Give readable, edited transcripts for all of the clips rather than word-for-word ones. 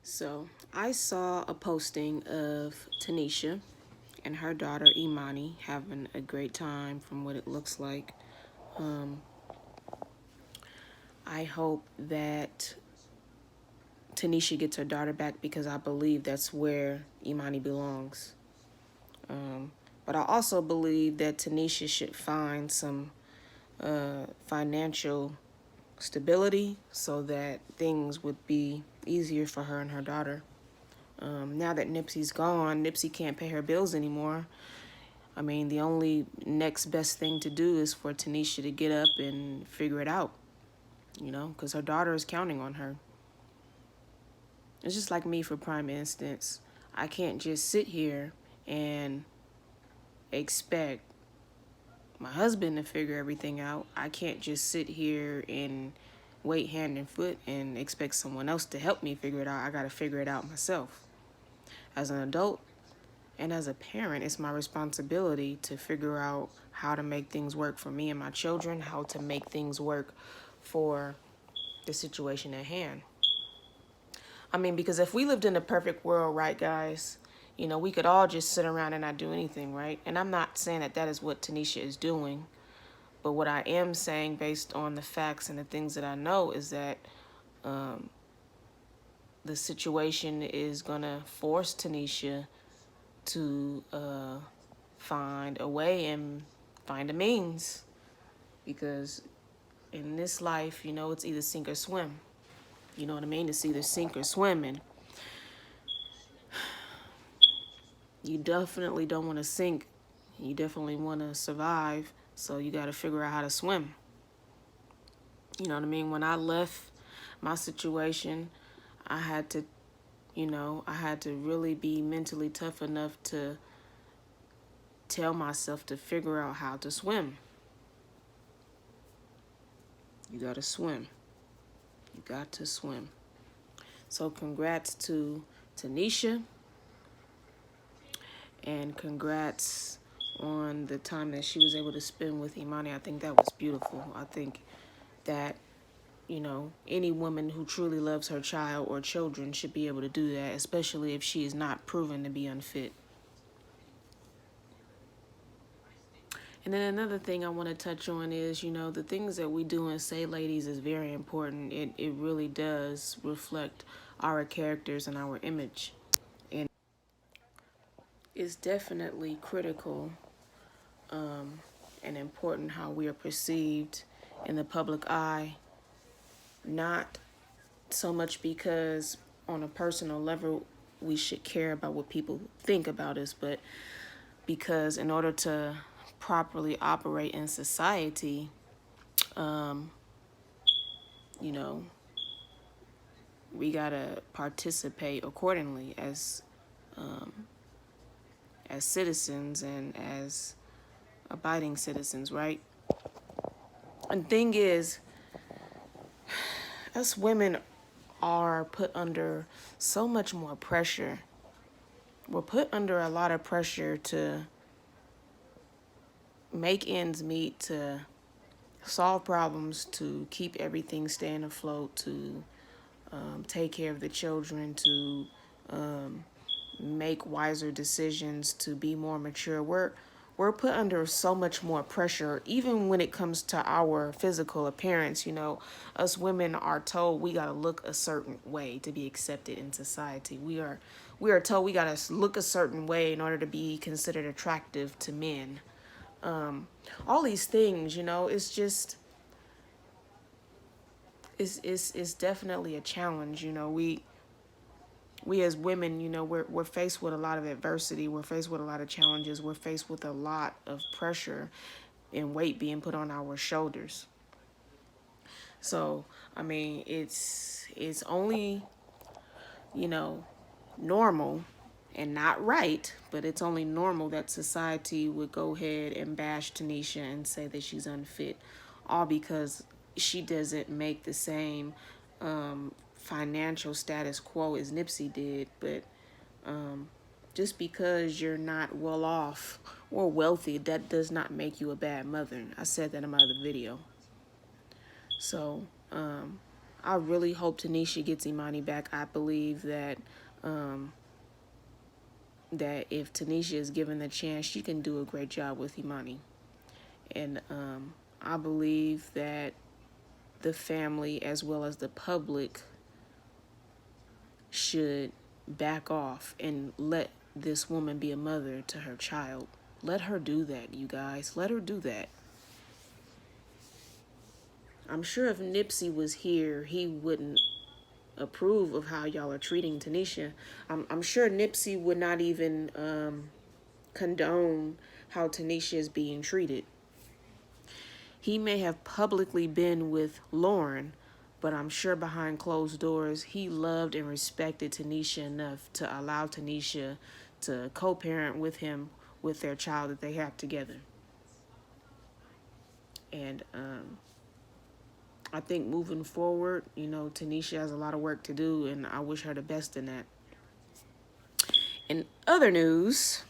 So I saw a posting of Tanisha and her daughter Imani having a great time from what it looks like. Um, I hope that Tanisha gets her daughter back because I believe that's where Imani belongs. But I also believe that Tanisha should find some financial stability so that things would be easier for her and her daughter. Now that Nipsey's gone, Nipsey can't pay her bills anymore. I mean, the only next best thing to do is for Tanisha to get up and figure it out, because her daughter is counting on her. It's just like me, for prime instance. I can't just sit here and expect my husband to figure everything out. I can't just sit here and wait hand and foot and expect someone else to help me figure it out. I got to figure it out myself. As an adult and as a parent, it's my responsibility to figure out how to make things work for me and my children, how to make things work for the situation at hand. I mean, because if we lived in a perfect world, right, guys, we could all just sit around and not do anything, right? And I'm not saying that that is what Tanisha is doing. But what I am saying, based on the facts and the things that I know, is that the situation is going to force Tanisha to find a way and find a means. Because in this life, it's either sink or swim. You know what I mean? It's either sink or swim. And you definitely don't want to sink. You definitely want to survive. So you got to figure out how to swim. You know what I mean? When I left my situation, I had to, I had to really be mentally tough enough to tell myself to figure out how to swim. You got to swim. You got to swim. So congrats to Tanisha. And congrats on the time that she was able to spend with Imani. I think that was beautiful. I think that, any woman who truly loves her child or children should be able to do that, especially if she is not proven to be unfit. And then another thing I want to touch on is, the things that we do and say, ladies, is very important. It really does reflect our characters and our image. And it's definitely critical and important how we are perceived in the public eye, not so much because on a personal level we should care about what people think about us, but because in order to properly operate in society, you know, we gotta participate accordingly as citizens and as abiding citizens, right? And thing is, us women are put under so much more pressure. We're put under a lot of pressure to make ends meet, to solve problems, to keep everything staying afloat, to take care of the children, to make wiser decisions, to be more mature. We're put under so much more pressure, even when it comes to our physical appearance. Us women are told we gotta look a certain way to be accepted in society. We are told we gotta look a certain way in order to be considered attractive to men. All these things, it's just it's definitely a challenge. We as women, we're faced with a lot of adversity. We're faced with a lot of challenges. We're faced with a lot of pressure and weight being put on our shoulders. So, I mean, it's only, normal and not right, but it's only normal that society would go ahead and bash Tanisha and say that she's unfit, all because she doesn't make the same financial status quo as Nipsey did. But just because you're not well off or wealthy, that does not make you a bad mother. I said that in my other video. So I really hope Tanisha gets Imani back. I believe that that if Tanisha is given the chance, she can do a great job with Imani. And I believe that the family as well as the public should back off and let this woman be a mother to her child. Let her do that, you guys. Let her do that. I'm sure if Nipsey was here, he wouldn't approve of how y'all are treating Tanisha. I'm sure Nipsey would not even condone how Tanisha is being treated. He may have publicly been with Lauren, but I'm sure behind closed doors, he loved and respected Tanisha enough to allow Tanisha to co-parent with him with their child that they have together. And I think moving forward, you know, Tanisha has a lot of work to do, and I wish her the best in that. In other news,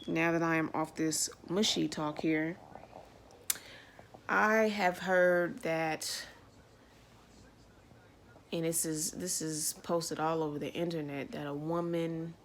now that I am off this mushy talk here, I have heard that, and this is posted all over the internet, that a woman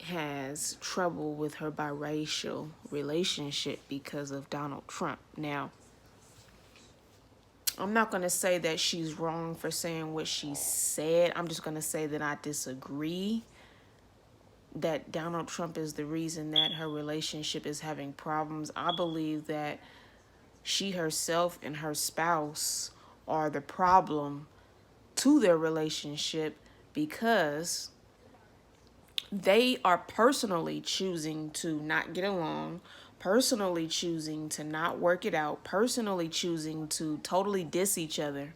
has trouble with her biracial relationship because of Donald Trump. Now, I'm not going to say that she's wrong for saying what she said. I'm just going to say that I disagree that Donald Trump is the reason that her relationship is having problems. I believe that she herself and her spouse are the problem to their relationship because they are personally choosing to not get along, personally choosing to not work it out, personally choosing to totally diss each other,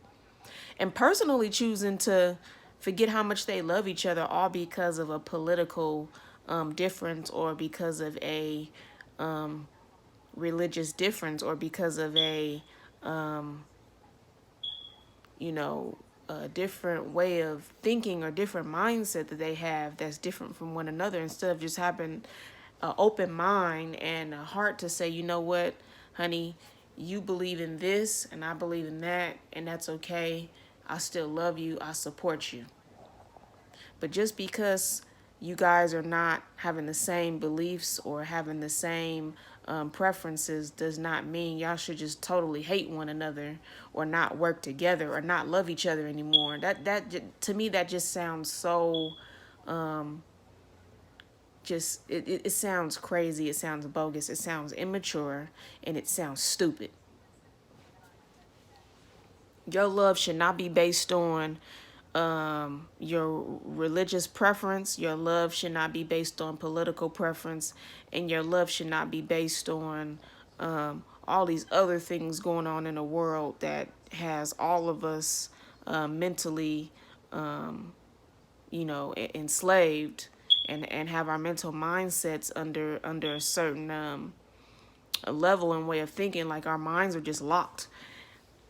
and personally choosing to forget how much they love each other, all because of a political difference, or because of a religious difference, or because of a you know, a different way of thinking or different mindset that they have that's different from one another, instead of just having an open mind and a heart to say, you know what, honey, you believe in this and I believe in that, and that's okay. I still love you. I support you. But just because you guys are not having the same beliefs or having the same preferences does not mean y'all should just totally hate one another or not work together or not love each other anymore. That to me, that just sounds so it sounds crazy, it sounds bogus, it sounds immature, and it sounds stupid. Your love should not be based on your religious preference. Your love should not be based on political preference, and your love should not be based on all these other things going on in the world that has all of us mentally, enslaved, and have our mental mindsets under a certain a level and way of thinking. Like our minds are just locked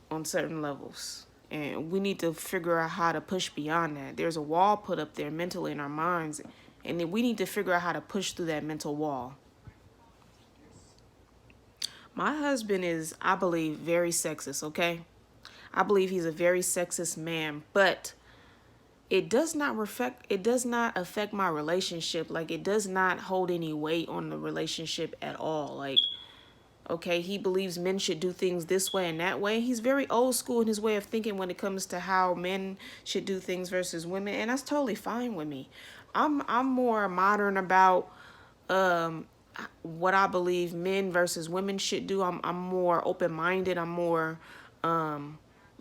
on certain levels. And we need to figure out how to push beyond that. There's a wall put up there mentally in our minds, and then we need to figure out how to push through that mental wall. My husband is, I believe, very sexist, okay? I believe he's a very sexist man, but it does not affect my relationship. Like, it does not hold any weight on the relationship at all. Like, okay, he believes men should do things this way and that way. He's very old school in his way of thinking when it comes to how men should do things versus women, and that's totally fine with me. I'm more modern about what I believe men versus women should do. I'm more open minded. I'm more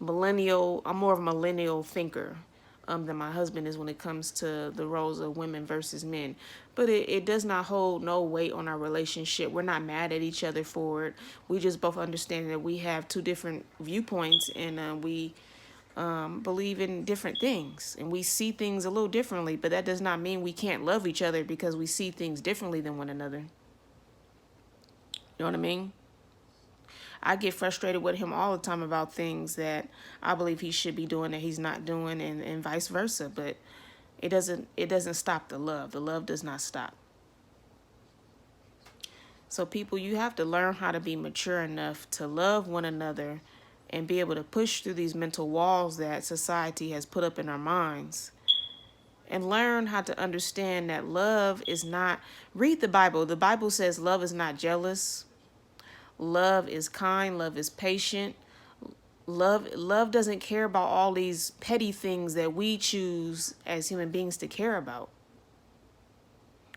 millennial. I'm more of a millennial thinker than my husband is when it comes to the roles of women versus men. But it does not hold no weight on our relationship. We're not mad at each other for it. We just both understand that we have two different viewpoints, and we believe in different things, and we see things a little differently. But that does not mean we can't love each other because we see things differently than one another. You know what I mean? I get frustrated with him all the time about things that I believe he should be doing that he's not doing, and vice versa. But it doesn't stop the love. The love does not stop. So people, you have to learn how to be mature enough to love one another and be able to push through these mental walls that society has put up in our minds, and learn how to understand that love is not, read the Bible. The Bible says love is not jealous. Love is kind. Love is patient. Love doesn't care about all these petty things that we choose as human beings to care about.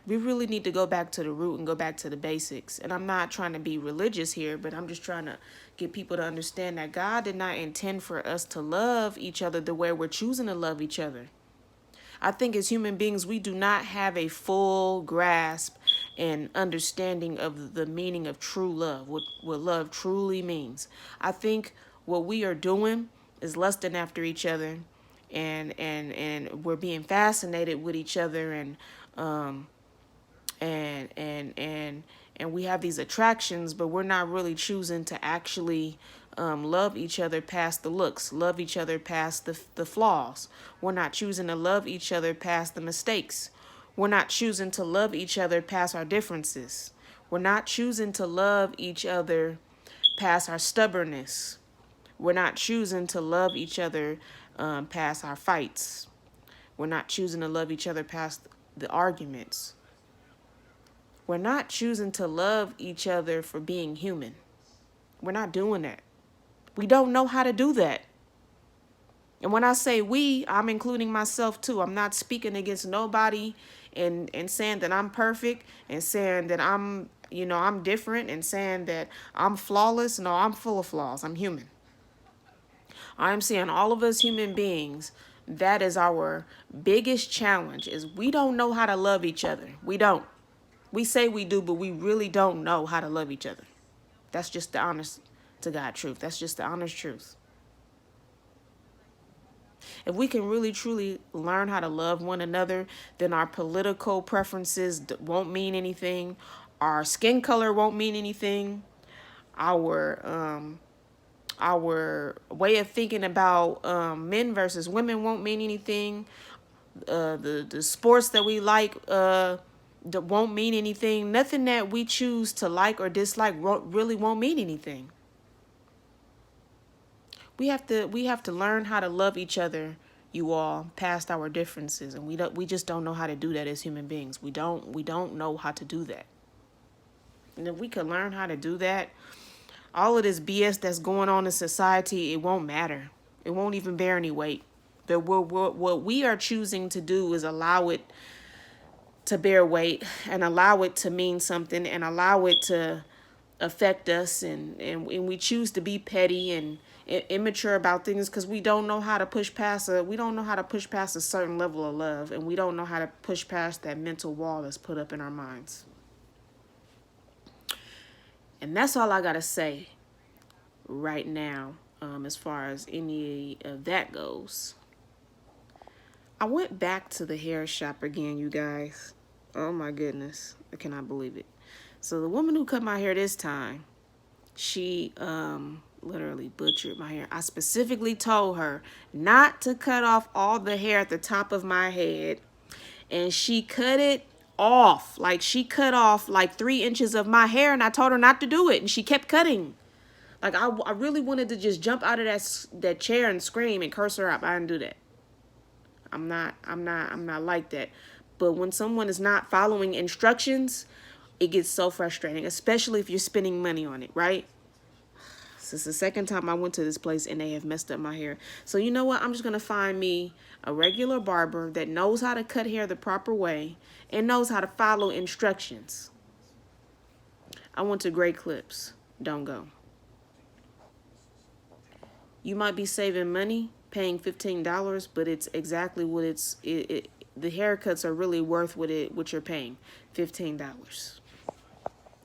We really need to go back to the root and go back to the basics. And I'm not trying to be religious here, but I'm just trying to get people to understand that God did not intend for us to love each other the way we're choosing to love each other. I think as human beings, we do not have a full grasp and understanding of the meaning of true love, what love truly means. I think what we are doing is lusting after each other, and we're being fascinated with each other, and we have these attractions, but we're not really choosing to actually love each other past the looks, love each other past the flaws. We're not choosing to love each other past the mistakes. We're not choosing to love each other past our differences. We're not choosing to love each other past our stubbornness. We're not choosing to love each other past our fights. We're not choosing to love each other past the arguments. We're not choosing to love each other for being human. We're not doing that. We don't know how to do that. And when I say we, I'm including myself too. I'm not speaking against nobody and saying that I'm perfect and saying that I'm different and saying that I'm flawless. No, I'm full of flaws. I'm human. I'm saying all of us human beings, that is our biggest challenge, is we don't know how to love each other. We don't. We say we do, but we really don't know how to love each other. That's just the honest to God truth. That's just the honest truth. If we can really truly learn how to love one another, then our political preferences won't mean anything. Our skin color won't mean anything. Our way of thinking about men versus women won't mean anything. The sports that we like that won't mean anything. Nothing that we choose to like or dislike really won't mean anything. We have to learn how to love each other, you all, past our differences, and we just don't know how to do that as human beings. We don't know how to do that. And if we could learn how to do that, all of this BS that's going on in society, it won't matter. It won't even bear any weight. But what we are choosing to do is allow it to bear weight and allow it to mean something and allow it to affect us, and we choose to be petty and immature about things because we don't know how to push past a certain level of love, and we don't know how to push past that mental wall that's put up in our minds. And that's all I gotta say right now, as far as any of that goes. I went back to the hair shop again, you guys. Oh my goodness, I cannot believe it. So the woman who cut my hair this time, she literally butchered my hair. I specifically told her not to cut off all the hair at the top of my head, and she cut it off. Like, she cut off like 3 inches of my hair, and I told her not to do it, and she kept cutting. Like, I really wanted to just jump out of that chair and scream and curse her out. I didn't do that. I'm not like that. But when someone is not following instructions, it gets so frustrating, especially if you're spending money on it, right? This is the second time I went to this place and they have messed up my hair. So you know what? I'm just going to find me a regular barber that knows how to cut hair the proper way and knows how to follow instructions. I went to Great Clips. Don't go. You might be saving money paying $15, but it's exactly what the haircuts are really worth what you're paying, $15.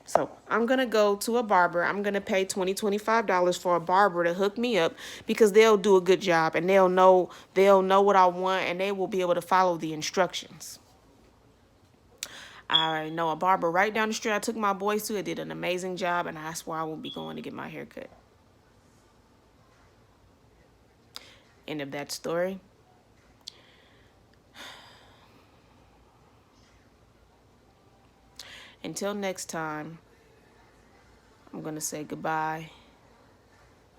So I'm going to go to a barber. I'm going to pay $20, $25 for a barber to hook me up, because they'll do a good job and they'll know what I want, and they will be able to follow the instructions. I know a barber right down the street I took my boys to. It did an amazing job, and I swear I won't be going to get my hair cut. End of that story. Until next time, I'm going to say goodbye.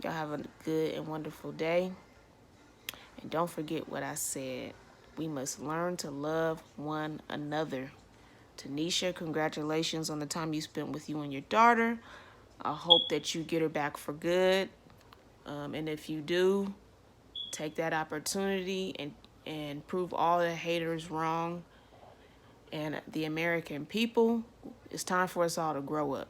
Y'all have a good and wonderful day. And don't forget what I said. We must learn to love one another. Tanisha, congratulations on the time you spent with you and your daughter. I hope that you get her back for good. And if you do, take that opportunity and prove all the haters wrong. And the American people, it's time for us all to grow up.